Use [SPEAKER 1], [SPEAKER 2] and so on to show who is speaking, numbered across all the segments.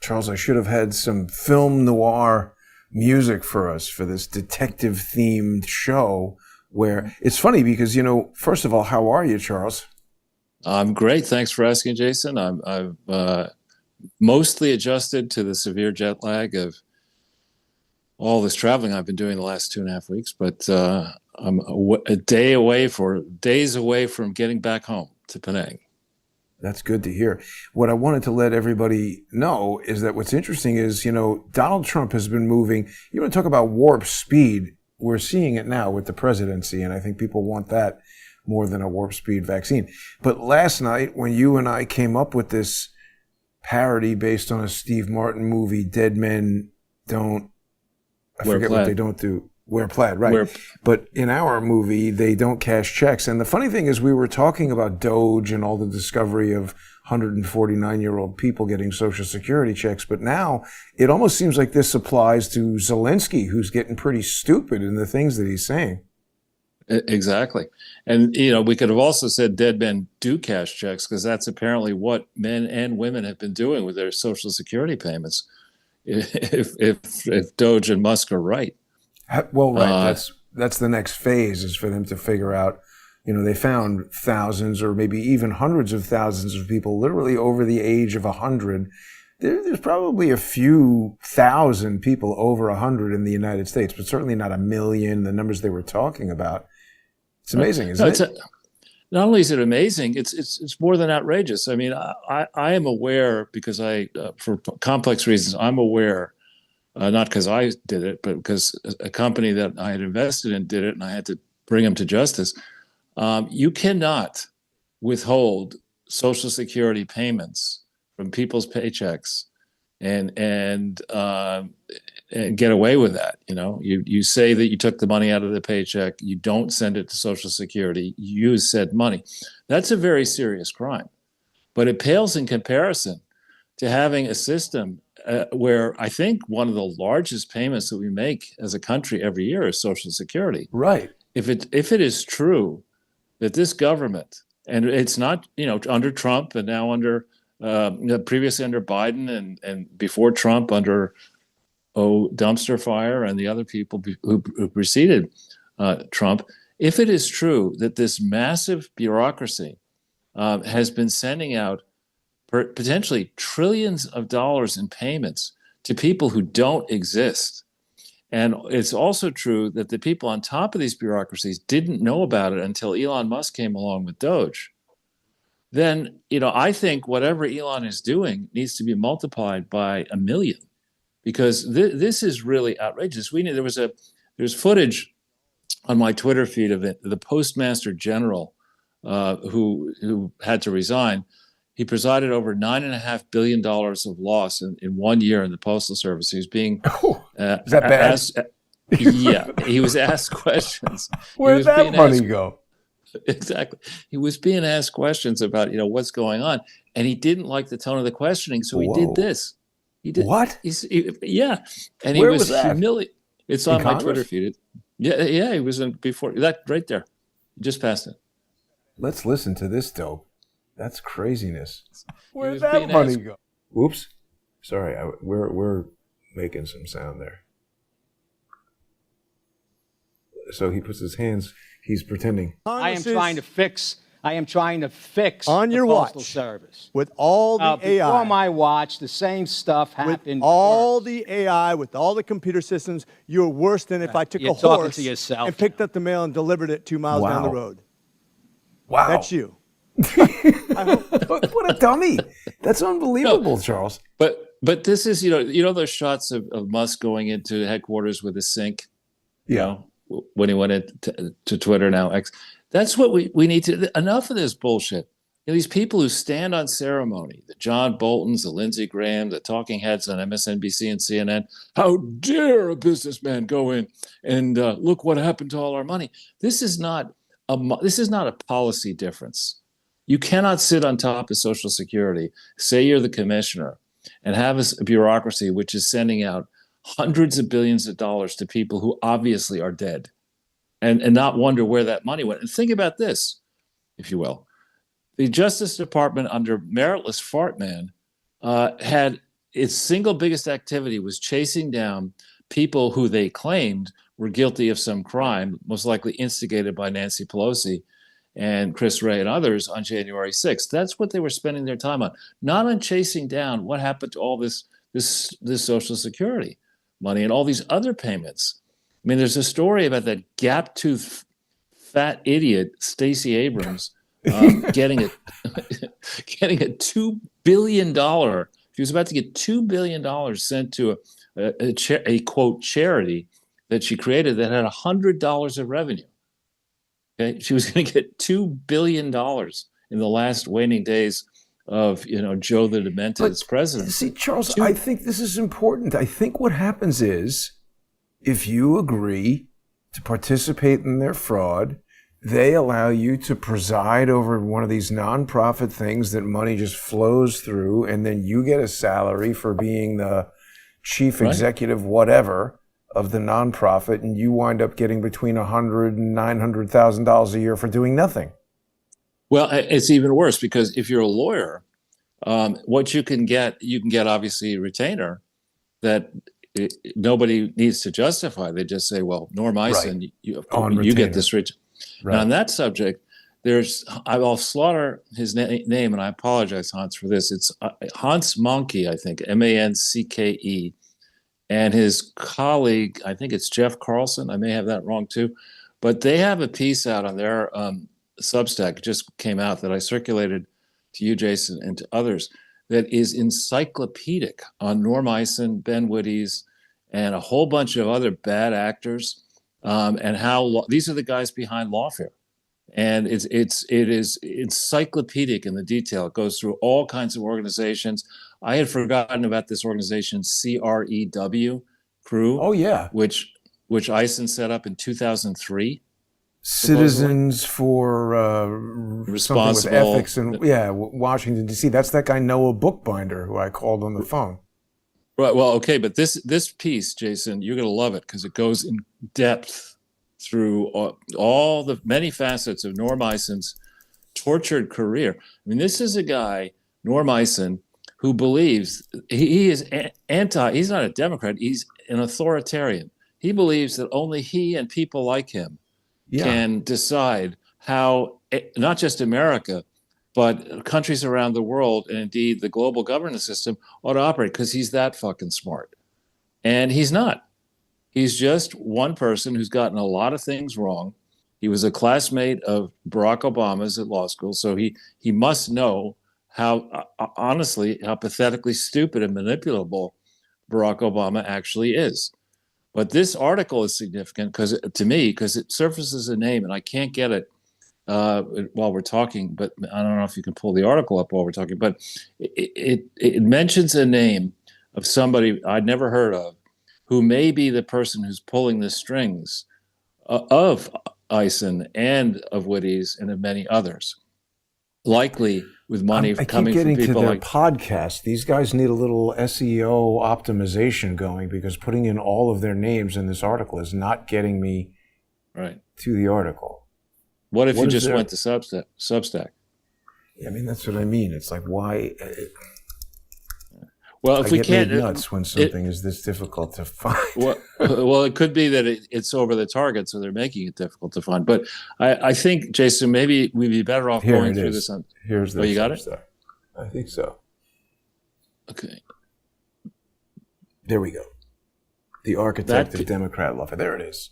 [SPEAKER 1] Charles, I should have had some film noir music for us for this detective-themed show where it's funny because, first of all, how are you, Charles?
[SPEAKER 2] I'm great. Thanks for asking, Jason. I've mostly adjusted to the severe jet lag of all this traveling I've been doing the last 2.5 weeks, but I'm days away from getting back home to Penang.
[SPEAKER 1] That's good to hear. What I wanted to let everybody know is that what's interesting is, Donald Trump has been moving. You want to talk about warp speed? We're seeing it now with the presidency, and I think people want that more than a warp speed vaccine. But last night, when you and I came up with this parody based on a Steve Martin movie, Dead Men Don't, I forget what they don't do. Wear plaid, right. But in our movie, they don't cash checks. And the funny thing is we were talking about DOGE and all the discovery of 149-year-old people getting Social Security checks. But now it almost seems like this applies to Zelenskyy, who's getting pretty stupid in the things that he's saying.
[SPEAKER 2] Exactly. And, we could have also said dead men do cash checks because that's apparently what men and women have been doing with their Social Security payments. If DOGE and Musk are right.
[SPEAKER 1] Well, right. That's the next phase is for them to figure out, they found thousands or maybe even hundreds of thousands of people literally over the age of 100. There's probably a few thousand people over 100 in the United States, but certainly not 1 million, the numbers they were talking about. It's amazing, isn't it?
[SPEAKER 2] Not only is it amazing, it's more than outrageous. I mean, I am aware because for complex reasons, I'm aware. Not because I did it, but because a company that I had invested in did it, and I had to bring them to justice. You cannot withhold Social Security payments from people's paychecks and get away with that. You say that you took the money out of the paycheck, you don't send it to Social Security, you use said money. That's a very serious crime, but it pales in comparison to having a system where I think one of the largest payments that we make as a country every year is Social Security.
[SPEAKER 1] Right.
[SPEAKER 2] If it is true that this government, and it's not, under Trump and now under previously under Biden and before Trump under Dumpster Fire and the other people who preceded Trump, if it is true that this massive bureaucracy has been sending out potentially trillions of dollars in payments to people who don't exist. And it's also true that the people on top of these bureaucracies didn't know about it until Elon Musk came along with DOGE. Then, I think whatever Elon is doing needs to be multiplied by 1 million, because this is really outrageous. There's footage on my Twitter feed of the Postmaster General who had to resign. He presided over $9.5 billion of loss in 1 year in the Postal Service. He was being
[SPEAKER 1] is that bad?
[SPEAKER 2] He was asked questions.
[SPEAKER 1] Where did that money go?
[SPEAKER 2] Exactly. He was being asked questions about what's going on, and he didn't like the tone of the questioning, so he did this. He did
[SPEAKER 1] what?
[SPEAKER 2] And
[SPEAKER 1] Where was that?
[SPEAKER 2] It's on my
[SPEAKER 1] Congress?
[SPEAKER 2] Twitter feed. Yeah. He was in before that right there. Just past it.
[SPEAKER 1] Let's listen to this dope. That's craziness. Where did that money go? Oops. Sorry, we're making some sound there. So he puts his hands, he's pretending.
[SPEAKER 3] I am trying to fix
[SPEAKER 4] on your
[SPEAKER 3] the Postal
[SPEAKER 4] watch
[SPEAKER 3] Service.
[SPEAKER 4] With all the AI.
[SPEAKER 3] Before my watch, the same stuff happened.
[SPEAKER 4] With all the AI, with all the computer systems, you're worse than if I took a horse and picked up the mail and delivered it 2 miles down the road.
[SPEAKER 1] Wow.
[SPEAKER 4] That's you.
[SPEAKER 1] What a dummy. That's unbelievable, Charles.
[SPEAKER 2] But this is, those shots of Musk going into headquarters with a sink, when he went to Twitter, now X. That's what we need to, enough of this bullshit. These people who stand on ceremony, the John Boltons, the Lindsey Graham, the talking heads on MSNBC and CNN, how dare a businessman go in and look what happened to all our money. This is not a policy difference. You cannot sit on top of Social Security, say you're the commissioner, and have a bureaucracy which is sending out hundreds of billions of dollars to people who obviously are dead, and not wonder where that money went. And think about this, if you will. The Justice Department under meritless Fartman had its single biggest activity was chasing down people who they claimed were guilty of some crime, most likely instigated by Nancy Pelosi and Chris Wray and others on January 6th. That's what they were spending their time on, not on chasing down what happened to all this Social Security money and all these other payments. I mean, there's a story about that gap-toothed fat idiot, Stacey Abrams, getting a $2 billion. She was about to get $2 billion sent to a quote charity that she created that had $100 of revenue. Okay, she was going to get $2 billion in the last waning days of Joe the Demented's presidency.
[SPEAKER 1] See, Charles, I think this is important. I think what happens is, if you agree to participate in their fraud, they allow you to preside over one of these nonprofit things that money just flows through, and then you get a salary for being the chief executive whatever of the nonprofit, and you wind up getting between $100,000 and $900,000 a year for doing nothing.
[SPEAKER 2] Well, it's even worse, because if you're a lawyer, what you can get obviously a retainer that nobody needs to justify. They just say, well, Norm Eisen, you get this rich. Right. Now, on that subject, I'll slaughter his name, and I apologize, Hans, for this. It's Hans Moncke, I think, Mancke, and his colleague, I think it's Jeff Carlson. I may have that wrong too, but they have a piece out on their Substack. It just came out that I circulated to you, Jason, and to others, that is encyclopedic on Norm Eisen, Ben Wittes, and a whole bunch of other bad actors, and how these are the guys behind lawfare. And it is encyclopedic in the detail. It goes through all kinds of organizations. I had forgotten about this organization, CREW, Crew.
[SPEAKER 1] Oh yeah,
[SPEAKER 2] which Eisen set up in 2003.
[SPEAKER 1] Citizens for Responsible with Ethics and Washington D.C. That's that guy Noah Bookbinder who I called on the phone.
[SPEAKER 2] Right. Well, okay, but this piece, Jason, you're going to love it because it goes in depth through all the many facets of Norm Eisen's tortured career. I mean, this is a guy, Norm Eisen, who believes he is he's not a Democrat, he's an authoritarian. He believes that only he and people like him can decide how not just America, but countries around the world, and indeed the global governance system, ought to operate, because he's that fucking smart. And he's not. He's just one person who's gotten a lot of things wrong. He was a classmate of Barack Obama's at law school, so he must know how, honestly, how pathetically stupid and manipulable Barack Obama actually is. But this article is significant to me because it surfaces a name, and I can't get it while we're talking, but I don't know if you can pull the article up while we're talking, but it mentions a name of somebody I'd never heard of, who may be the person who's pulling the strings of Eisen and of Wittes and of many others, likely with money coming from people like... I keep getting to their
[SPEAKER 1] podcast. These guys need a little SEO optimization going, because putting in all of their names in this article is not getting me to the article.
[SPEAKER 2] What if you just went to Substack?
[SPEAKER 1] Yeah, I mean, that's what I mean. It's like, why...
[SPEAKER 2] Well, if we can't,
[SPEAKER 1] nuts when something is this difficult to find.
[SPEAKER 2] well, it could be that it's over the target, so they're making it difficult to find. But I think, Jason, maybe we'd be better off going through this.
[SPEAKER 1] Here's the.
[SPEAKER 2] Oh, you got it?
[SPEAKER 1] I think so.
[SPEAKER 2] Okay.
[SPEAKER 1] There we go. The architect of Democrat lawfare. There it is.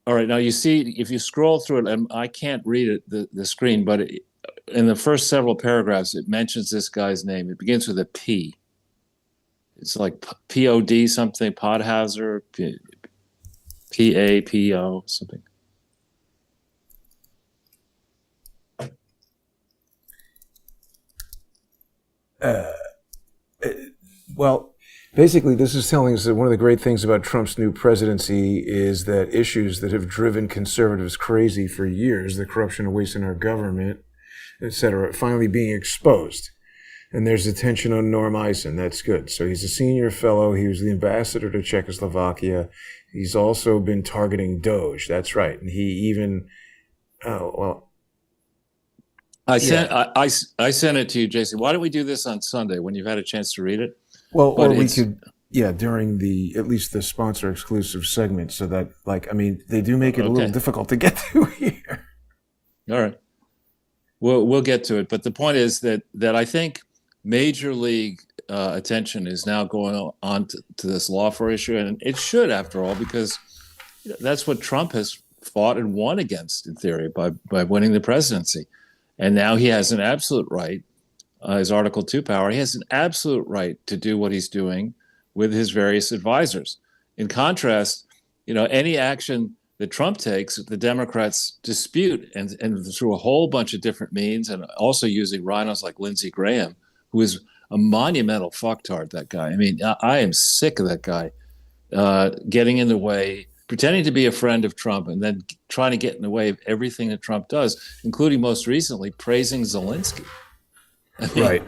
[SPEAKER 2] All right. Now you see, if you scroll through it, and I can't read it the screen, but in the first several paragraphs, it mentions this guy's name. It begins with a P. It's like POD something, Podhauser, PAPO something.
[SPEAKER 1] Well, basically, this is telling us that one of the great things about Trump's new presidency is that issues that have driven conservatives crazy for years, the corruption and waste in our government, et cetera, finally being exposed. And there's attention on Norm Eisen. That's good. So he's a senior fellow. He was the ambassador to Czechoslovakia. He's also been targeting DOGE. That's right. And he even, I
[SPEAKER 2] sent it to you, Jason. Why don't we do this on Sunday when you've had a chance to read it?
[SPEAKER 1] Well,
[SPEAKER 2] But
[SPEAKER 1] or we could, during at least the sponsor exclusive segment, so that, they do make it a little difficult to get to here.
[SPEAKER 2] All right. We'll get to it. But the point is that I think major league attention is now going on to this lawfare issue. And it should, after all, because that's what Trump has fought and won against, in theory, by winning the presidency. And now he has an absolute right, his Article 2 power, he has an absolute right to do what he's doing with his various advisors. In contrast, any action that Trump takes, the Democrats dispute and through a whole bunch of different means, and also using rhinos like Lindsey Graham, who is a monumental fucktard, that guy. I mean, I am sick of that guy getting in the way, pretending to be a friend of Trump, and then trying to get in the way of everything that Trump does, including most recently praising Zelenskyy.
[SPEAKER 1] Right.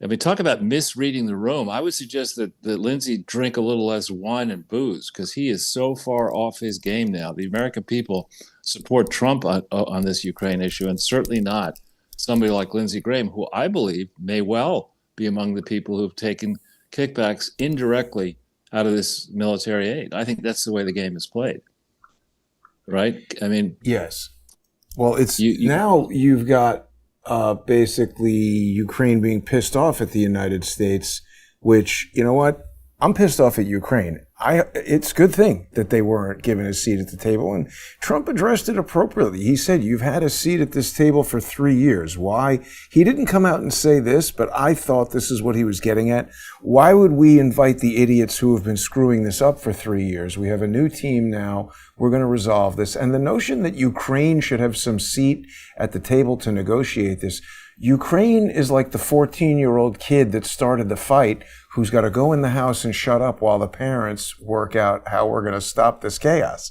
[SPEAKER 2] I mean, talk about misreading the room. I would suggest that Lindsey drink a little less wine and booze, because he is so far off his game now. The American people support Trump on this Ukraine issue, and certainly not somebody like Lindsey Graham, who I believe may well be among the people who've taken kickbacks indirectly out of this military aid. I think that's the way the game is played. Right? I mean,
[SPEAKER 1] yes. Well, it's now you've got basically Ukraine being pissed off at the United States, which, you know what? I'm pissed off at Ukraine. It's a good thing that they weren't given a seat at the table, and Trump addressed it appropriately. He said, you've had a seat at this table for 3 years. Why? He didn't come out and say this, but I thought this is what he was getting at. Why would we invite the idiots who have been screwing this up for 3 years? We have a new team now. We're going to resolve this. And the notion that Ukraine should have some seat at the table to negotiate this, Ukraine is like the 14-year-old kid that started the fight who's got to go in the house and shut up while the parents work out how we're going to stop this chaos.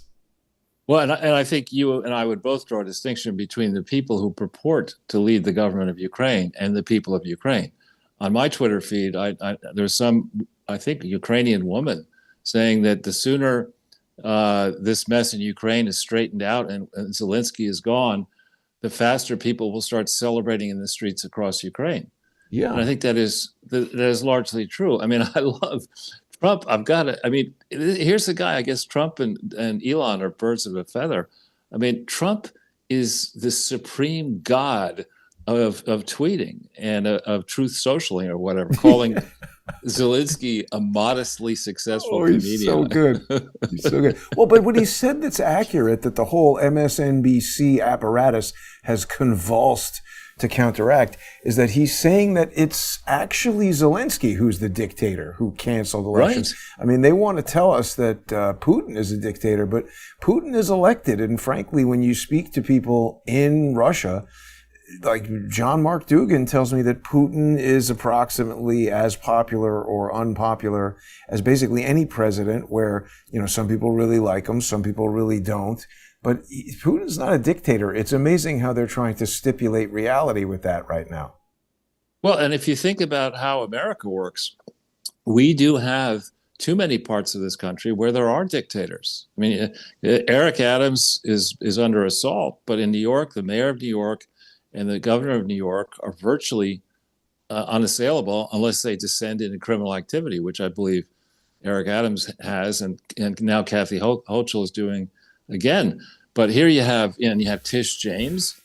[SPEAKER 2] Well, and I think you and I would both draw a distinction between the people who purport to lead the government of Ukraine and the people of Ukraine. On my Twitter feed, there's some, I think, Ukrainian woman saying that the sooner this mess in Ukraine is straightened out and Zelenskyy is gone, the faster people will start celebrating in the streets across Ukraine. Yeah, and I think that is largely true. I mean, I love Trump. Here's the guy. I guess Trump and Elon are birds of a feather. I mean, Trump is the supreme god of tweeting and of truth socialing or whatever, calling Zelenskyy a modestly successful comedian.
[SPEAKER 1] He's so good. He's so good. Well, but what he said that's accurate, that the whole MSNBC apparatus has convulsed to counteract, is that he's saying that it's actually Zelenskyy who's the dictator who canceled elections. Right. I mean, they want to tell us that Putin is a dictator, but Putin is elected. And frankly, when you speak to people in Russia, like John Mark Dougan tells me that Putin is approximately as popular or unpopular as basically any president, where, some people really like him, some people really don't. But Putin's not a dictator. It's amazing how they're trying to stipulate reality with that right now.
[SPEAKER 2] Well, and if you think about how America works, we do have too many parts of this country where there are dictators. I mean, Eric Adams is under assault, but in New York, the mayor of New York and the governor of New York are virtually unassailable unless they descend into criminal activity, which I believe Eric Adams has, and now Kathy Hochul is doing again. But here you have Tish James,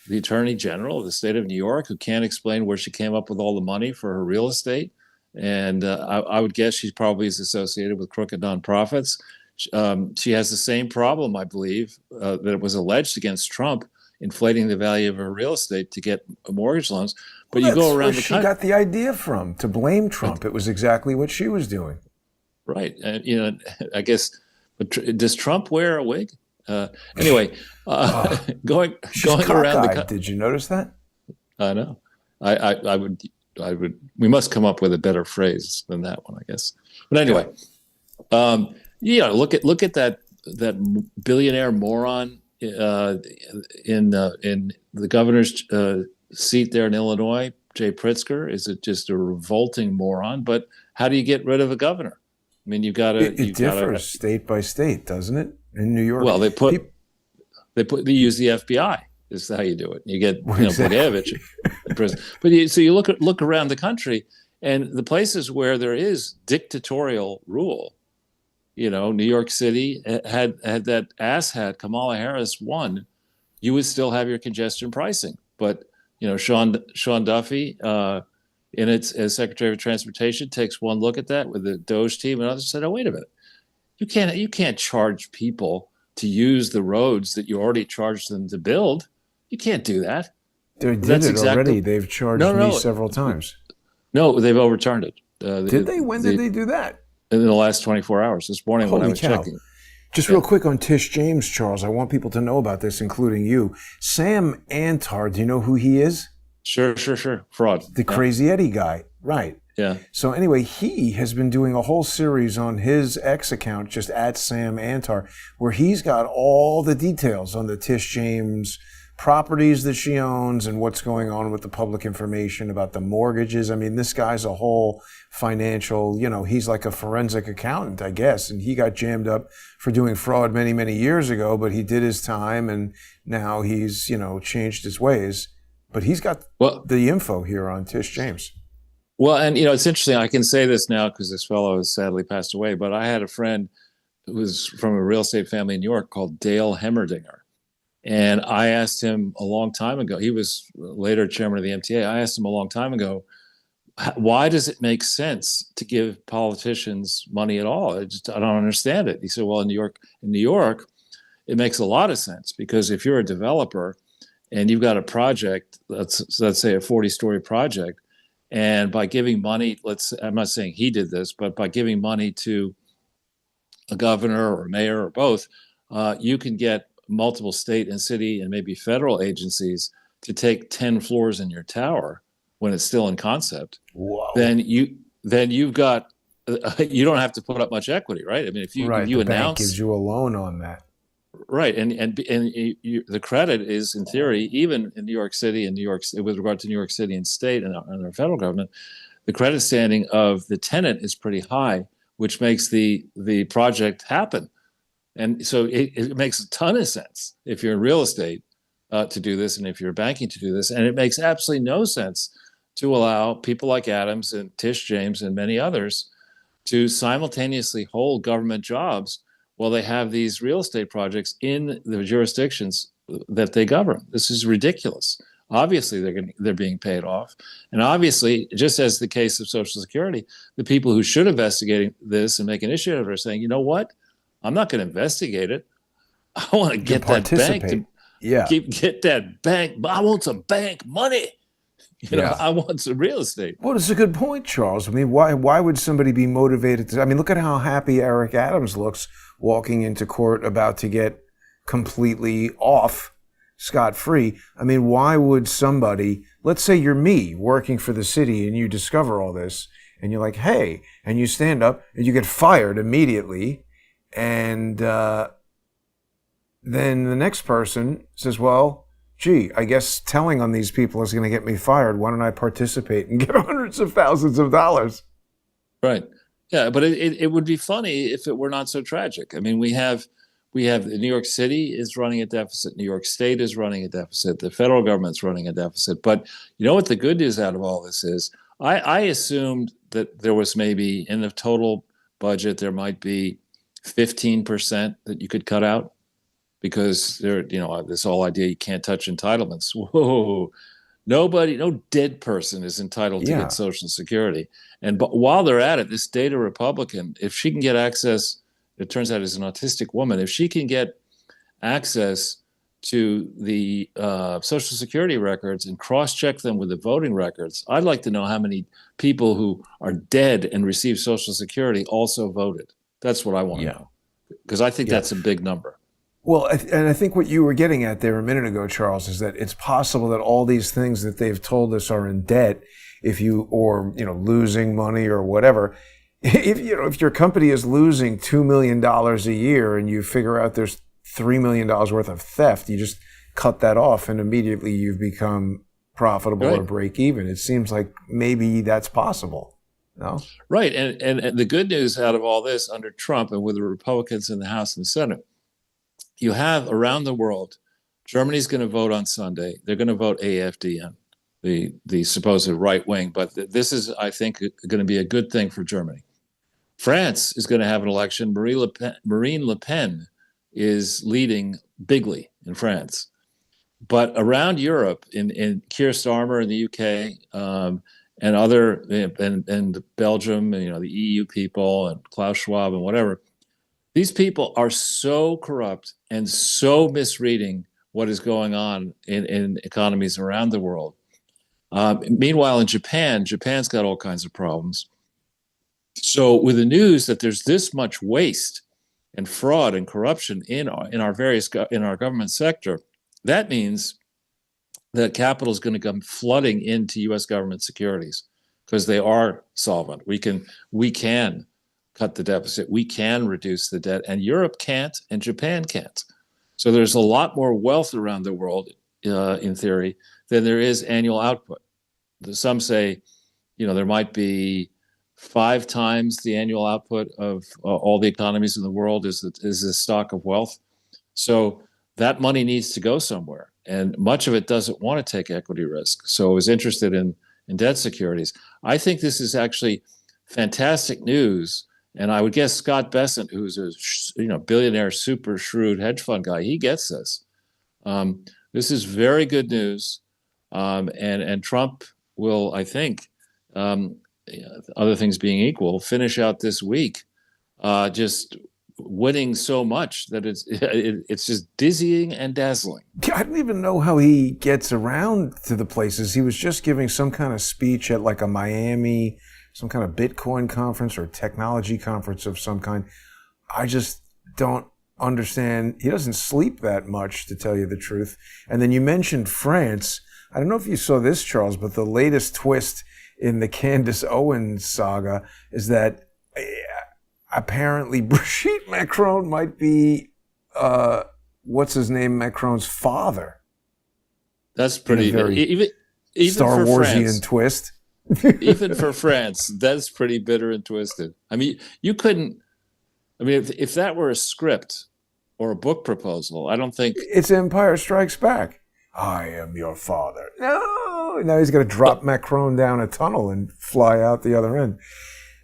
[SPEAKER 2] the Attorney General of the state of New York, who can't explain where she came up with all the money for her real estate. And I would guess she probably is associated with crooked nonprofits. She has the same problem, I believe, that was alleged against Trump, inflating the value of her real estate to get mortgage loans. But you go around the country.
[SPEAKER 1] She got the idea from, to blame Trump. It was exactly what she was doing.
[SPEAKER 2] Right. And, I guess, but does Trump wear a wig? Anyway, going around the country.
[SPEAKER 1] Did you notice that?
[SPEAKER 2] I know. I would. We must come up with a better phrase than that one, I guess. But anyway, look at that billionaire moron in the governor's seat there in Illinois. Jay Pritzker is just a revolting moron. But how do you get rid of a governor? I mean, it
[SPEAKER 1] differs state by state, doesn't it? In New York,
[SPEAKER 2] well, they use the FBI. Is how you do it. You get Blagojevich in prison. But you look around the country, And the places where there is dictatorial rule, New York City had that asshat Kamala Harris won, you would still have your congestion pricing. But Sean Duffy, as Secretary of Transportation, takes one look at that with the DOGE team and others, said, "Oh, wait a minute, you can't charge people to use the roads that you already charged them to build. You can't do that."
[SPEAKER 1] They did it already. They've charged me several times.
[SPEAKER 2] No, they've overturned it.
[SPEAKER 1] Did they? When did they do that?
[SPEAKER 2] In the last 24 hours. This morning when I was checking.
[SPEAKER 1] Just real quick on Tish James, Charles. I want people to know about this, including you. Sam Antar, do you know who he is?
[SPEAKER 2] Sure. Fraud.
[SPEAKER 1] The Crazy Eddie guy. Right.
[SPEAKER 2] Yeah.
[SPEAKER 1] So anyway, he has been doing a whole series on his X account, just at Sam Antar, where he's got all the details on the Tish James properties that she owns and what's going on with the public information about the mortgages. I mean, this guy's a whole financial, he's like a forensic accountant, I guess. And he got jammed up for doing fraud many, many years ago, but he did his time and now he's, changed his ways. But he's got the info here on Tish James.
[SPEAKER 2] Well, and, it's interesting. I can say this now because this fellow has sadly passed away, but I had a friend who was from a real estate family in New York called Dale Hemmerdinger. And I asked him a long time ago, he was later chairman of the MTA. I asked him a long time ago, why does it make sense to give politicians money at all? I don't understand it. He said, well, in New York, it makes a lot of sense because if you're a developer and you've got a project, let's say a 40-story project, and by giving money, I'm not saying he did this, but by giving money to a governor or a mayor or both, you can get multiple state and city and maybe federal agencies to take 10 floors in your tower when it's still in concept.
[SPEAKER 1] Whoa.
[SPEAKER 2] Then you've got you don't have to put up much equity, right? I mean, if you
[SPEAKER 1] the
[SPEAKER 2] announce,
[SPEAKER 1] bank gives you a loan on that,
[SPEAKER 2] right? And the credit is, in theory, even in New York City and with regard to New York City and state and our federal government, the credit standing of the tenant is pretty high, which makes the project happen. And so it makes a ton of sense if you're in real estate to do this, and if you're banking to do this. And it makes absolutely no sense to allow people like Adams and Tish James and many others to simultaneously hold government jobs while they have these real estate projects in the jurisdictions that they govern. This is ridiculous. Obviously, they're being paid off. And obviously, just as the case of Social Security, the people who should investigate this and make an issue of it are saying, you know what? I'm not going to investigate it. I want to get that bank get that bank. I want some bank money. I want some real estate.
[SPEAKER 1] Well, it's a good point, Charles. I mean, why would somebody be motivated to? I mean, look at how happy Eric Adams looks walking into court about to get completely off scot-free. I mean, why would somebody, let's say you're me working for the city and you discover all this and you're like, hey, and you stand up and you get fired immediately. And then the next person says, well, gee, I guess telling on these people is going to get me fired. Why don't I participate and get hundreds of thousands of dollars?
[SPEAKER 2] Right. Yeah, but it would be funny if it were not so tragic. I mean, we have New York City is running a deficit. New York State is running a deficit. The federal government's running a deficit. But you know what the good news out of all this is? I assumed that there was maybe in the total budget, there might be 15% that you could cut out because this whole idea you can't touch entitlements. Whoa, no dead person is entitled to get Social Security. But while they're at it, this data Republican, if she can get access, it turns out is an autistic woman, if she can get access to the Social Security records and cross-check them with the voting records, I'd like to know how many people who are dead and receive Social Security also voted. That's what I want to know, because I think that's a big number.
[SPEAKER 1] Well, and I think what you were getting at there a minute ago, Charles, is that it's possible that all these things that they've told us are in debt, or losing money or whatever. If your company is losing $2 million a year and you figure out there's $3 million worth of theft, you just cut that off and immediately you've become profitable or break even. It seems like maybe that's possible. No? Right.
[SPEAKER 2] And the good news out of all this under Trump and with the Republicans in the House and the Senate, you have around the world, Germany's going to vote on Sunday. They're going to vote AFD in. the supposed right wing. But this is, I think, going to be a good thing for Germany. France is going to have an election. Marine Le Pen is leading bigly in France. But around Europe, in Keir Starmer in the UK, and other, and Belgium, and the EU people, and Klaus Schwab, and whatever, these people are so corrupt and so misreading what is going on in economies around the world. Meanwhile, in Japan's got all kinds of problems. So with the news that there's this much waste and fraud and corruption in our government sector, that means that capital is going to come flooding into U.S. government securities because they are solvent. We can cut the deficit. We can reduce the debt, and Europe can't, and Japan can't. So there's a lot more wealth around the world, in theory, than there is annual output. Some say, there might be 5 times the annual output of all the economies in the world is the stock of wealth. So that money needs to go somewhere, and much of it doesn't want to take equity risk. So it was interested in debt securities. I think this is actually fantastic news. And I would guess Scott Bessent, who's a billionaire, super shrewd hedge fund guy, he gets this. This is very good news, and Trump will, I think, other things being equal, finish out this week just winning so much that it's just dizzying and dazzling.
[SPEAKER 1] I don't even know how he gets around to the places. He was just giving some kind of speech at like a Miami, some kind of Bitcoin conference or technology conference of some kind. I just don't understand. He doesn't sleep that much, to tell you the truth. And then you mentioned France. I don't know if you saw this, Charles, but the latest twist in the Candace Owens saga is that apparently Brigitte Macron might be, what's his name, Macron's father.
[SPEAKER 2] That's pretty, even
[SPEAKER 1] Star Warsian twist.
[SPEAKER 2] Even for France, that's pretty bitter and twisted. I mean, you couldn't, if that were a script or a book proposal, I don't think.
[SPEAKER 1] It's Empire Strikes Back. I am your father. No, now he's going to drop Macron down a tunnel and fly out the other end.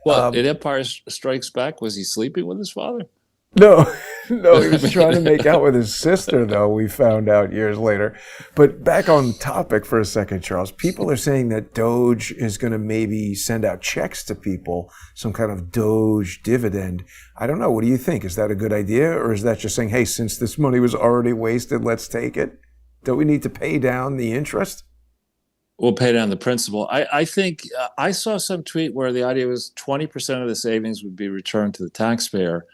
[SPEAKER 2] Well, in Empire Strikes Back, was he sleeping with his father?
[SPEAKER 1] No, he was trying to make out with his sister, though, we found out years later. But back on topic for a second, Charles, people are saying that DOGE is going to maybe send out checks to people, some kind of DOGE dividend. I don't know. What do you think? Is that a good idea? Or is that just saying, hey, since this money was already wasted, let's take it? Don't we need to pay down the interest?
[SPEAKER 2] We'll pay down the principal. I think I saw some tweet where the idea was 20% of the savings would be returned to the taxpayer.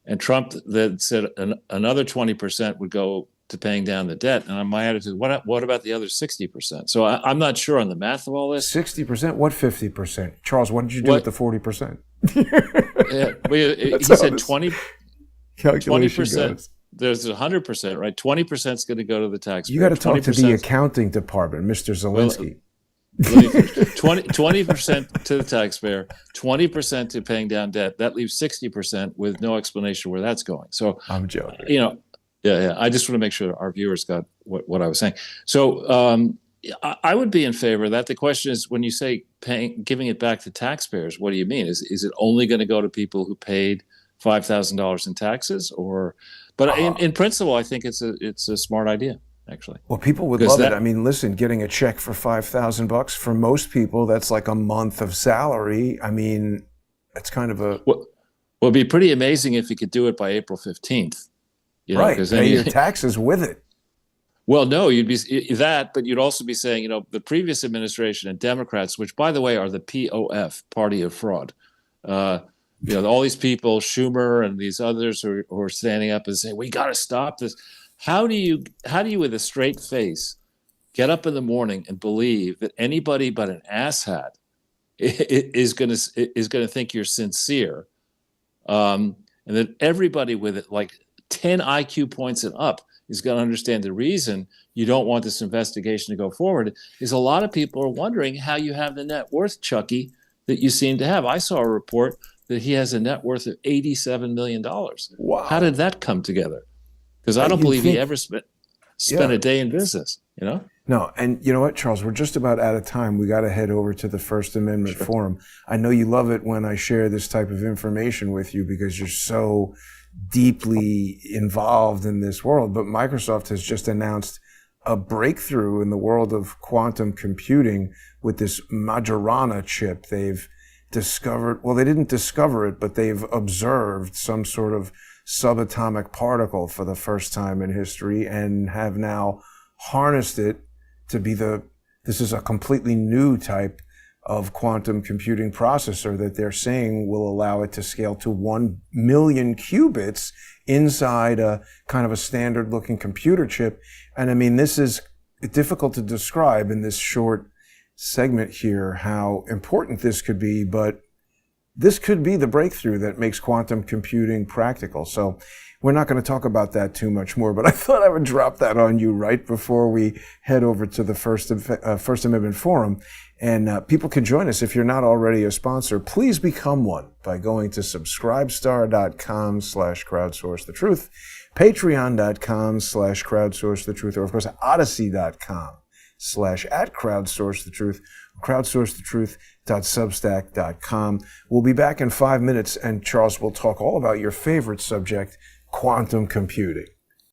[SPEAKER 2] And Trump then said another 20% would go to paying down the debt. And my attitude, what about the other 60%? So I'm not sure on the math of all this.
[SPEAKER 1] 60%? What 50%? Charles, what did you do with the 40%?
[SPEAKER 2] He said 20%.
[SPEAKER 1] Goes.
[SPEAKER 2] There's 100%, right? 20% is going to go to the taxpayer.
[SPEAKER 1] You got to talk to the accounting department, Mr. Zelenskyy.
[SPEAKER 2] 20% to the taxpayer, 20% to paying down debt. That leaves 60% with no explanation where that's going. So
[SPEAKER 1] I'm joking.
[SPEAKER 2] Yeah. I just want to make sure our viewers got what I was saying. So I would be in favor of that. The question is, when you say giving it back to taxpayers, what do you mean? Is it only going to go to people who paid $5,000 in taxes, but in principle, I think it's a smart idea. Actually,
[SPEAKER 1] well, people would love it. I mean, listen, getting a check for $5,000 for most people, that's like a month of salary. I mean, it's kind of a.
[SPEAKER 2] Well, it'd be pretty amazing if you could do it by April 15th.
[SPEAKER 1] Right, pay your taxes with it.
[SPEAKER 2] Well, no, you'd be that, but you'd also be saying, the previous administration and Democrats, which, by the way, are the POF, Party of Fraud. All these people, Schumer and these others who are standing up and saying, we got to stop this. How do you, with a straight face, get up in the morning and believe that anybody but an asshat is going to think you're sincere, and that everybody with it, like 10 IQ points and up, is going to understand the reason you don't want this investigation to go forward? Is a lot of people are wondering how you have the net worth, Chucky, that you seem to have. I saw a report that he has a net worth of $87 million. Wow! How did that come together? Because I don't believe he ever spent a day in business. you know?
[SPEAKER 1] No, and you know what, Charles, we're just about out of time. We got to head over to the First Amendment Forum. I know you love it when I share this type of information with you because you're so deeply involved in this world. But Microsoft has just announced a breakthrough in the world of quantum computing with this Majorana chip. They've discovered, well, they didn't discover it, but they've observed some sort of subatomic particle for the first time in history and have now harnessed it to be this is a completely new type of quantum computing processor that they're saying will allow it to scale to 1 million qubits inside a kind of a standard looking computer chip. And I mean, this is difficult to describe in this short segment here how important this could be, but this could be the breakthrough that makes quantum computing practical. So we're not going to talk about that too much more, but I thought I would drop that on you right before we head over to the First Amendment Forum. And people can join us. If you're not already a sponsor, please become one by going to subscribestar.com/crowdsourcethetruth, patreon.com/crowdsourcethetruth, or of course, odyssey.com/@crowdsourcethetruth, crowdsourcethetruth.substack.com. We'll be back in 5 minutes, and Charles will talk all about your favorite subject, quantum computing.